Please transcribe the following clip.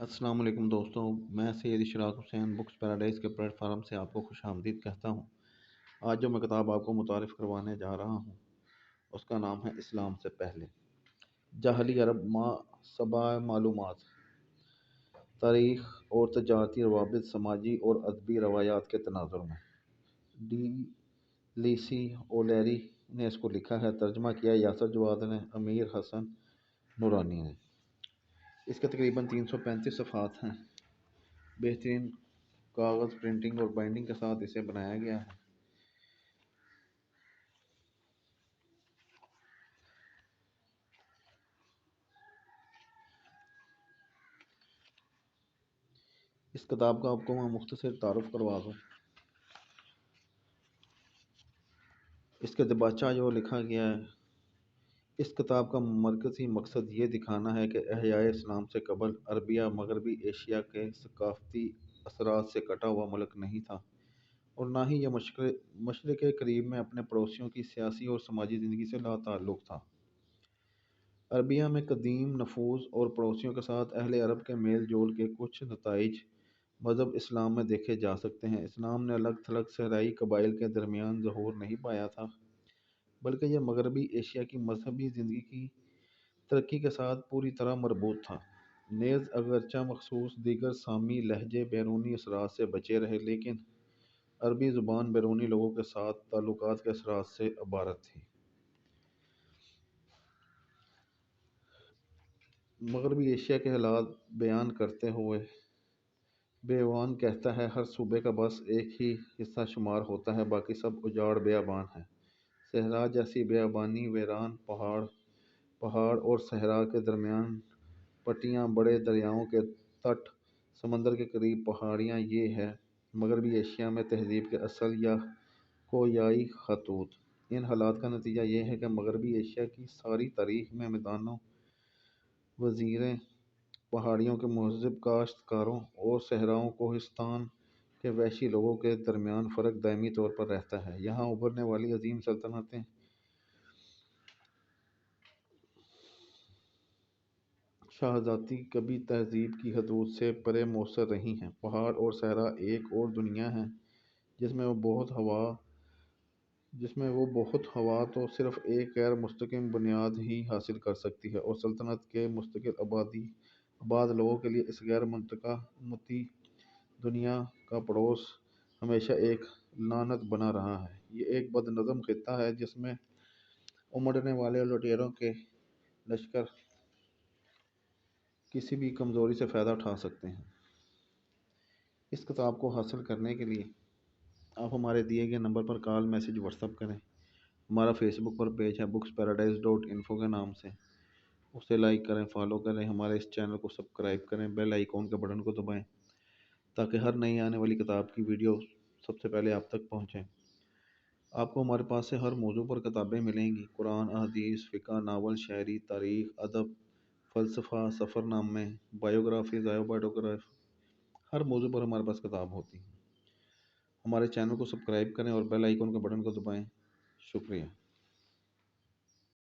अस्सलाम वालेकुम दोस्तों। मैं Syed Ishraq Hussain books paradise के प्लेटफार्म से आपको खुश आमदीद कहता हूँ। आज जो मैं किताब आपको मुतारिफ़ करवाने जा रहा हूँ उसका नाम है इस्लाम से पहले। जाहली अरब मा सबा मालूमात, तारीख़ और तजारती रवाबित, समाजी और अदबी रवायात के तनाज़ुर में। डी लीसी ओलेरी ने इसको लिखा है। तर्जमा किया यासर जवाद ने, अमीर हसन नूरानी ने। इसके तकरीबन 335 सफ़हात हैं। बेहतरीन कागज़, प्रिंटिंग और बाइंडिंग के साथ इसे बनाया गया है। इस किताब का आपको मैं मुख्तसर तारुफ करवा दूँ। इसके दबाचा जो लिखा गया है, इस किताब का मरकज़ी मकसद ये दिखाना है कि एहयाए इस्लाम से कबल अरबिया मगरबी एशिया के सकाफ़ती असरात से कटा हुआ मुल्क नहीं था, और ना ही यह मशरिक़ करीब में अपने पड़ोसियों की सियासी और समाजी ज़िंदगी से लाताल्लुक़ था। अरबिया में कदीम नफूज़ और पड़ोसियों के साथ अहले अरब के मेल जोल के कुछ नताइज मज़हब इस्लाम में देखे जा सकते हैं। इस्लाम ने अलग थलग सहराई कबाइल के दरमियान ज़हूर नहीं पाया था, बल्कि यह मगरबी एशिया की मजहबी ज़िंदगी की तरक्की के साथ पूरी तरह मरबूत था। नेज़ अगरचा मखसूस दीगर सामी लहजे बैरूनी असरात से बचे रहे, लेकिन अरबी ज़ुबान बैरूनी लोगों के साथ ताल्लुकात के असरात से अबारत थी। मगरबी एशिया के हालात बयान करते हुए बेवान कहता है, हर सूबे का बस एक ही हिस्सा शुमार होता है, बाकी सब उजाड़ बेयाबान है। सहरा जैसी बेयाबानी, वीरान पहाड़ पहाड़ और सहरा के दरमियान पट्टियाँ, बड़े दरियाओं के तट, समंदर के करीब पहाड़ियाँ, ये है मगरबी एशिया में तहजीब के असल या कोयाई खतूत। इन हालात का नतीजा ये है कि मगरबी एशिया की सारी तारीख में मैदानों, वज़ीरें, पहाड़ियों के महज़्ज़ब काश्तकारों और सहराओं कोहिस्तान के वहशी लोगों के दरमियान फ़र्क दायमी तौर पर रहता है। यहाँ उभरने वाली अजीम सल्तनतें शाहज़ादी कभी तहज़ीब की हदूद से परे मौसर रही हैं। पहाड़ और सहरा एक और दुनिया है जिसमें वो बहुत हवा तो सिर्फ एक गैर मुस्तकिम बुनियाद ही हासिल कर सकती है, और सल्तनत के मुस्तकिल आबाद लोगों के लिए इस गैर मुती दुनिया का पड़ोस हमेशा एक लानत बना रहा है। ये एक बदनज़म खित्ता है जिसमें उमड़ने वाले लुटेरों के लश्कर किसी भी कमज़ोरी से फ़ायदा उठा सकते हैं। इस किताब को हासिल करने के लिए आप हमारे दिए गए नंबर पर कॉल, मैसेज, व्हाट्सअप करें। हमारा फेसबुक पर पेज है booksparadise.info के नाम से, उसे लाइक करें, फॉलो करें। हमारे इस चैनल को सब्सक्राइब करें, बेल आइकॉन के बटन को दबाएं ताकि हर नई आने वाली किताब की वीडियो सबसे पहले आप तक पहुँचें। आपको हमारे पास से हर मौजू पर किताबें मिलेंगी। कुरान, अहदीस, फ़िक़्ह, नावल, शायरी, तारीख़, अदब, फ़लसफ़ा, सफ़रनामे, बायोग्राफ़ीज़, ऑटोग्राफ, हर मौजू पर हमारे पास किताब होती है। हमारे चैनल को सब्सक्राइब करें और बेल आइकन के बटन को दबाएं। शुक्रिया।